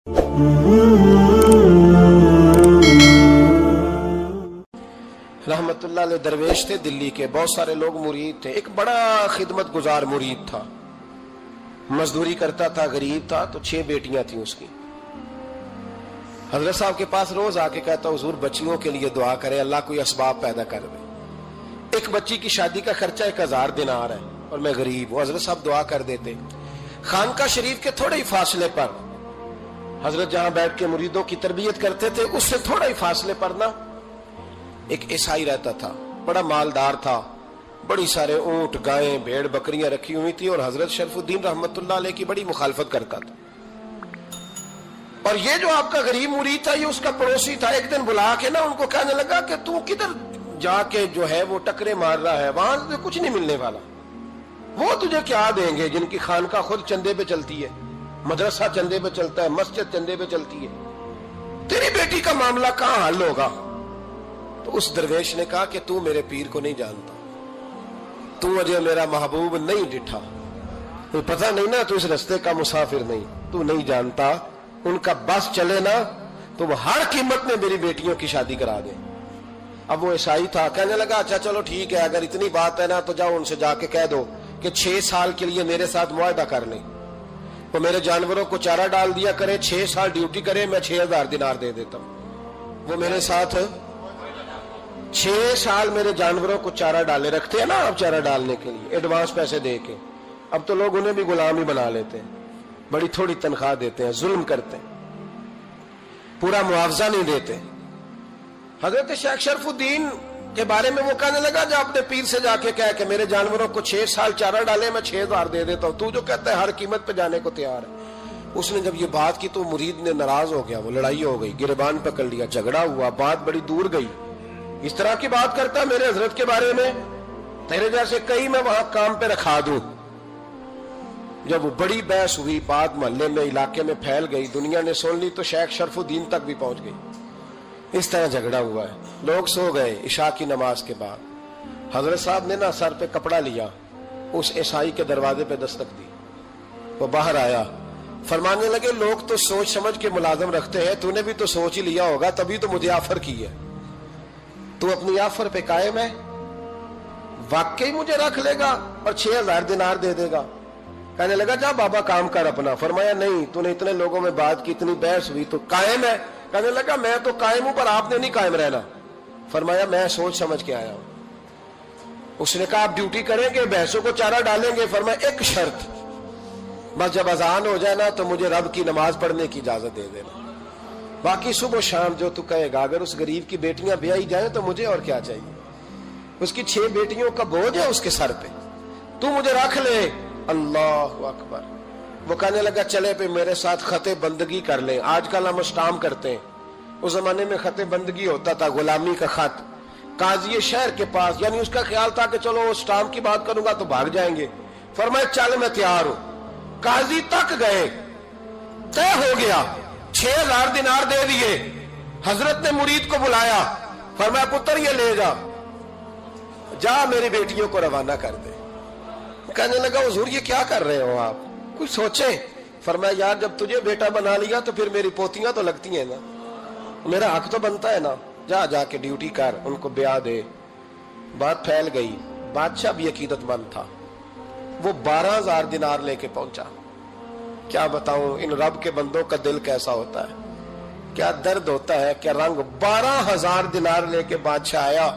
रहमत अल्लाह अलैह दरवेश थे दिल्ली के, बहुत सारे लोग मुरीद थे। एक बड़ा खिदमत गुजार मुरीद था, मजदूरी करता था, गरीब था। तो 6 बेटियां थी उसकी। हजरत साहब के पास रोज आके कहता, हुजूर बच्चियों के लिए दुआ करे, अल्लाह कोई असबाब पैदा कर दे। एक बच्ची की शादी का खर्चा 1000 दिनार है और मैं गरीब हूं। हजरत साहब दुआ कर देते। खानका शरीफ के थोड़े ही फासले पर, हजरत जहां बैठ के मुरीदों की तरबियत करते थे, उससे थोड़ा ही फासले पर ना एक ईसाई रहता था, बड़ा मालदार था, बड़ी सारे ऊंट, गायें, भेड़, बकरियां रखी हुई थी और हजरत शरफुद्दीन रहमतुल्लाह अलैह की बड़ी मुखालफत करता था। और ये जो आपका गरीब मुरीद था, ये उसका पड़ोसी था। एक दिन बुला के ना उनको कहने लगा कि तू किधर जाके जो है वो टकरे मार रहा है, वहां से कुछ नहीं मिलने वाला। वो तुझे क्या देंगे जिनकी खानका खुद चंदे पे चलती है, मदरसा चंदे पे चलता है, मस्जिद चंदे पे चलती है। तेरी बेटी का मामला कहां हल होगा? तो उस दरवेश ने कहा कि तू मेरे पीर को नहीं जानता, तू अजय मेरा महबूब नहीं डिठा, तो पता नहीं ना, तू इस रास्ते का मुसाफिर नहीं, तू नहीं जानता। उनका बस चले ना तो वो हर कीमत में मेरी बेटियों की शादी करा दे। अब वो ईसाई था, कहने लगा अच्छा चलो ठीक है, अगर इतनी बात है ना तो जाओ उनसे जाके कह दो कि 6 साल के लिए मेरे साथ मुआहदा कर लें, तो मेरे जानवरों को चारा डाल दिया करे, 6 साल ड्यूटी करे, मैं 6000 दिनार दे देता हूं। वो मेरे साथ 6 साल मेरे जानवरों को चारा डाले रखते हैं ना, अब चारा डालने के लिए एडवांस पैसे दे के। अब तो लोग उन्हें भी गुलाम ही बना लेते हैं, बड़ी थोड़ी तनख्वाह देते हैं, जुल्म करते हैं, पूरा मुआवजा नहीं देते। हजरत शेख शरफुद्दीन के बारे में वो कहने लगा, जब अपने पीर से जाके कह के मेरे जानवरों को 6 साल चारा डाले, मैं 6000 दे देता हूं, तू जो कहता है हर कीमत पे जाने को तैयार है। उसने जब ये बात की तो मुरीद ने नाराज हो गया, वो लड़ाई हो गई, गिरबान पकड़ लिया, झगड़ा हुआ, बात बड़ी दूर गई। इस तरह की बात करता मेरे हजरत के बारे में, तेरे जैसे कई मैं वहां काम पे रखा दूं। जब वो बड़ी बहस हुई, बात मोहल्ले में, इलाके में फैल गई, दुनिया ने सुन ली, तो शेख शरफुद्दीन तक भी पहुंच गई। इस तरह झगड़ा हुआ है। लोग सो गए इशा की नमाज के बाद। हजरत साहब ने ना सर पे कपड़ा लिया, उस ईसाई के दरवाजे पे दस्तक दी। वो बाहर आया, फरमाने लगे लोग तो सोच समझ के मुलाजम रखते हैं, तूने भी तो सोच ही लिया होगा, तभी तो मुझे ऑफर की है। तू अपनी ऑफर पे कायम है? वाकई मुझे रख लेगा और 6000 दिनार दे देगा? कहने लगा जा बाबा काम कर अपना। फरमाया नहीं, तूने इतने लोगों में बात की, इतनी बहस हुई, तो कायम है? कहने लगा मैं तो कायम हूं, पर आपने नहीं कायम रहना। फरमाया मैं सोच समझ के आया हूं। उसने कहा आप ड्यूटी करेंगे, भैंसों को चारा डालेंगे? फरमाया एक शर्त, बस जब अजान हो जाए ना तो मुझे रब की नमाज पढ़ने की इजाजत दे देना, बाकी सुबह शाम जो तू कहेगा। अगर उस गरीब की बेटियां ब्याही जाए तो मुझे और क्या चाहिए? उसकी 6 बेटियों का बोझ है उसके सर पे, तू मुझे रख ले। अल्लाह अकबर। वो कहने लगा चले पे मेरे साथ खते बंदगी कर ले। आजकल हम स्टाम्प करते हैं, उस जमाने में खते बंदगी होता था, गुलामी का खत, काजी शहर के पास। यानी उसका ख्याल था कि चलो स्टाम्प की बात करूंगा तो भाग जाएंगे। फरमाया चल मैं तैयार हूं। काजी तक गए, तय हो गया, 6000 दिनार दे दिए। हजरत ने मुरीद को बुलाया, फरमाया पुत्र ये ले जा मेरी बेटियों को रवाना कर दे। कहने लगा हुजूर ये क्या कर रहे हो आप, कुछ सोचे? फरमाया यार जब तुझे बेटा बना लिया तो फिर मेरी पोतियां तो लगती हैं ना, मेरा हक तो बनता है ना, जाके ड्यूटी कर, उनको ब्याह दे। बात फैल गई। बादशाह भी अकीदतमंद था, वो 12000 दिनार लेके पहुंचा। क्या बताऊं इन रब के बंदों का दिल कैसा होता है, क्या दर्द होता है, क्या रंग। 12000 दिनार लेके बादशाह आया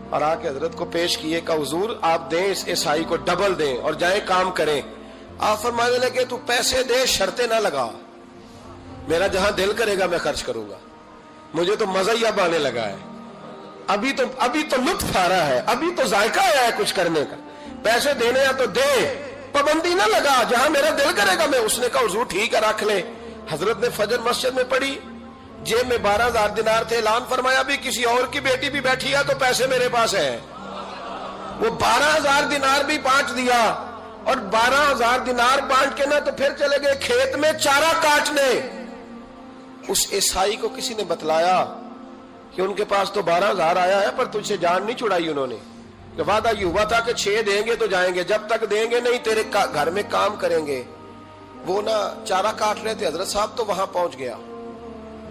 और आके हजरत को पेश किए, का हुजूर आप दें इस ईसाई को डबल दें और जाए काम करें। आप फरमाने लगे तू पैसे दे, शर्तें ना लगा, मेरा जहां दिल करेगा मैं खर्च करूंगा, मुझे तो मजा ही अब आने लगा है, अभी तो लुत्फ आ रहा है, अभी तो जायका आया है कुछ करने का, पैसे देने या तो दे, पाबंदी ना लगा, जहां मेरा दिल करेगा मैं। उसने कहा हुजूर ठीक है रख ले। हजरत ने फजर मस्जिद में पढ़ी, जेब में 12000 दिनार थे, ऐलान फरमाया भी किसी और की बेटी भी बैठी है तो पैसे मेरे पास है। वो 12000 दिनार भी बांट दिया और 12000 दिनार बांट के ना तो फिर चले गए खेत में चारा काटने। उस ईसाई को किसी ने बतलाया कि उनके पास तो 12000 आया है, पर तुझसे जान नहीं छुड़ाई उन्होंने। वादा ये हुआ था कि 6 देंगे तो जाएंगे, जब तक देंगे नहीं तेरे घर में काम करेंगे। وہ نا چارہ کاٹ رہے تھے حضرت صاحب، تو وہاں پہنچ گیا،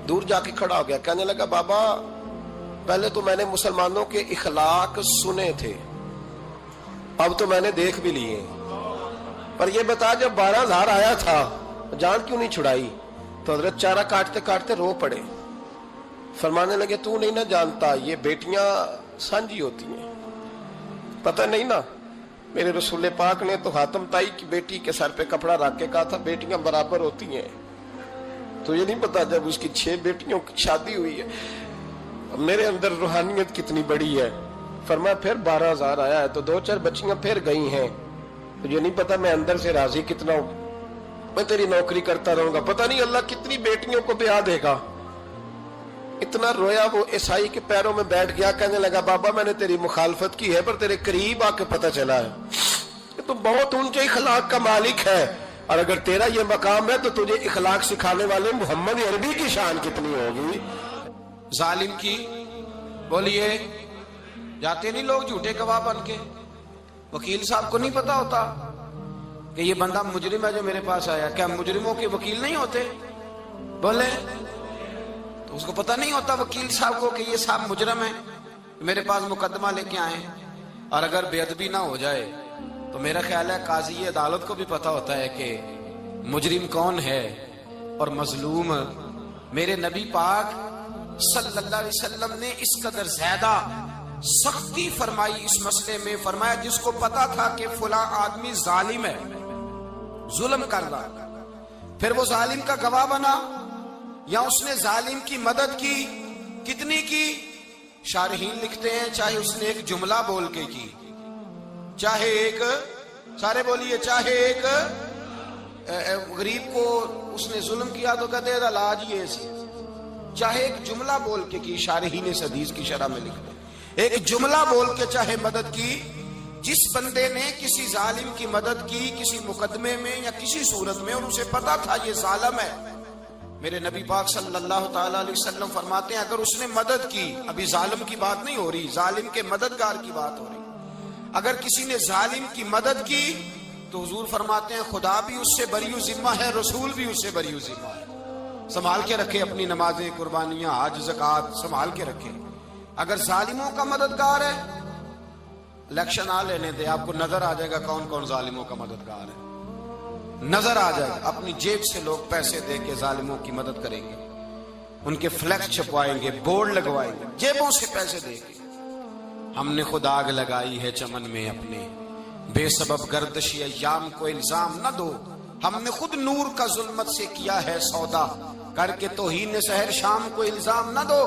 دور جا کے کھڑا ہو گیا، کہنے لگا بابا پہلے تو میں نے مسلمانوں کے اخلاق سنے تھے، اب تو میں نے دیکھ بھی لیے، پر یہ بتا جب 12,000 آیا تھا جان کیوں نہیں چھڑائی؟ تو حضرت چارہ کاٹتے کاٹتے رو پڑے، فرمانے لگے تو نہیں نہ جانتا یہ بیٹیاں سانجی ہوتی ہیں، پتہ نہیں نا، میرے رسول پاک نے تو حاتم تائی کی بیٹی کے سر پہ کپڑا رکھ کے کہا تھا بیٹیاں برابر ہوتی ہیں، تو یہ نہیں پتا جب اس کی 6 بیٹیوں کی شادی ہوئی ہے میرے اندر روحانیت کتنی بڑی ہے۔ فرمایا پھر 12,000 آیا ہے تو 2-4 بچیاں پھر گئی ہیں، تو یہ نہیں پتا میں اندر سے راضی کتنا ہوں، میں تیری نوکری کرتا رہوں گا، پتہ نہیں اللہ کتنی بیٹیوں کو بیاہ دے گا۔ اتنا رویا وہ عیسائی کے پیروں میں بیٹھ گیا، کہنے لگا بابا میں نے تیری مخالفت کی ہے پر تیرے قریب آ کے پتہ چلا ہے کہ تو بہت اونچے اخلاق کا مالک ہے، اور اگر تیرا یہ مقام ہے تو تجھے اخلاق سکھانے والے محمد عربی کی شان کتنی ہوگی۔ ظالم کی بولیے جاتے نہیں لوگ جھوٹے گواہ بن کے، وکیل صاحب کو نہیں پتا ہوتا کہ یہ بندہ مجرم ہے جو میرے پاس آیا، کیا مجرموں کے وکیل نہیں ہوتے؟ بولے تو اس کو پتہ نہیں ہوتا وکیل صاحب کو کہ یہ صاحب مجرم ہے، میرے پاس مقدمہ لے کے آئے، اور اگر بے ادبی نہ ہو جائے تو میرا خیال ہے قاضی عدالت کو بھی پتا ہوتا ہے کہ مجرم کون ہے اور مظلوم۔ میرے نبی پاک صلی اللہ علیہ وسلم نے اس قدر زیادہ سختی فرمائی اس مسئلے میں، فرمایا جس کو پتا تھا کہ فلاں آدمی ظالم ہے، ظلم کر رہا، پھر وہ ظالم کا گواہ بنا یا اس نے ظالم کی مدد کی، کتنی کی؟ شارحین لکھتے ہیں چاہے اس نے ایک جملہ بول کے کی، چاہے ایک، سارے بولیے، چاہے ایک غریب کو اس نے ظلم کیا تو کہتے ہیں علاج یہ سی، چاہے ایک جملہ بول کے کی، شارحین اس حدیث کی شرح میں لکھتے ہیں ایک جملہ بول کے چاہے مدد کی، جس بندے نے کسی ظالم کی مدد کی کسی مقدمے میں یا کسی صورت میں اور اسے پتا تھا یہ ظالم ہے، میرے نبی پاک صلی اللہ تعالی علیہ وسلم فرماتے ہیں اگر اس نے مدد کی، ابھی ظالم کی بات نہیں ہو رہی، ظالم کے مددگار کی بات ہو رہی، اگر کسی نے ظالم کی مدد کی تو حضور فرماتے ہیں خدا بھی اس سے بری و ذمہ ہے، رسول بھی اس سے بری و ذمہ ہے۔ سنبھال کے رکھے اپنی نمازیں، قربانیاں، حج، زکوٰۃ سنبھال کے رکھے۔ اگر ظالموں کا مددگار ہے، الیکشن آ لینے دے، آپ کو نظر آ جائے گا کون کون ظالموں کا مددگار ہے، نظر آ جائے گا۔ اپنی جیب سے لوگ پیسے دے کے ظالموں کی مدد کریں گے، ان کے فلیکس چھپوائیں گے، بورڈ لگوائیں گے، جیبوں سے پیسے دے کے۔ ہم نے خود آگ لگائی ہے چمن میں اپنے، بے سبب گردشی ایام کو الزام نہ دو، ہم نے خود نور کا ظلمت سے کیا ہے سودا، کر کے توہین سحر شام کو الزام نہ دو۔